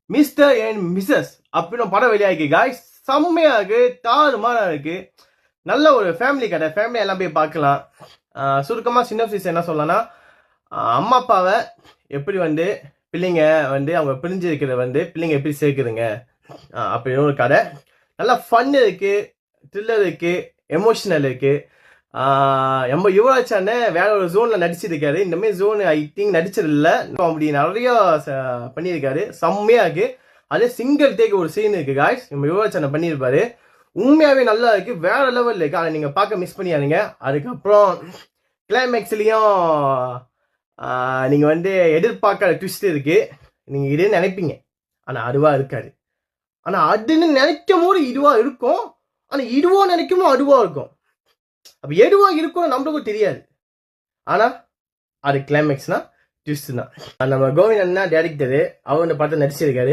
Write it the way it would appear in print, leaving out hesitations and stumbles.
Mister and Mrs அப்படின்னு படம் வெளியாகி காய்ஸ், செம்மையா இருக்கு, தாறுமாறா இருக்கு. நல்ல ஒரு ஃபேமிலி கதை, ஃபேமிலி எல்லாம் போய் பார்க்கலாம். சுருக்கமா சின்னப்சிஸ் என்ன சொல்லலாம்னா, அம்மா அப்பாவை எப்படி பிள்ளைங்க அவங்க பிரிஞ்சு இருக்கிறத பிள்ளைங்க எப்படி சேர்க்குதுங்க அப்படின்னு ஒரு கதை. நல்லா ஃபன் இருக்கு, த்ரில்லர் இருக்கு, எமோஷனல் இருக்கு. நம்ம யுவராஜ் அண்ணன் வேற ஒரு ஜோன்ல நடிச்சிருக்காரு. இந்த மாதிரி ஜோன் ஐ திங்க் நடிச்சது இல்ல, அப்படி நிறைய பண்ணியிருக்காரு. செம்மையா இருக்கு. அதே சிங்கிள் டேக் ஒரு சீன் இருக்கு காய்ஸ், நம்ம யுவராஜ் அண்ணன் பண்ணியிருப்பாரு. உண்மையாவே நல்லா இருக்கு, வேற லெவல் இருக்கு. அதை நீங்க பார்க்க மிஸ் பண்ணியாதீங்க. அதுக்கப்புறம் கிளைமேக்ஸ்லயும் நீங்க எதிர்பார்க்காத ட்விஸ்ட் இருக்கு. நீங்க இதுன்னு நினைப்பீங்க, ஆனா அதுவா இருக்காது. ஆனா அதுன்னு நினைக்கும் போது இதுவா இருக்கும், ஆனா இதுவா நினைக்கும் அதுவா இருக்கும். அப்ப எதுவா இருக்கும் நம்மளுக்கும் தெரியாது, ஆனா அது கிளைமேக்ஸ்னா ட்விஸ்ட் தான். நம்ம கோவிந்தன் டைரக்டர், அவர் இந்த படத்தை நடிச்சிருக்காரு.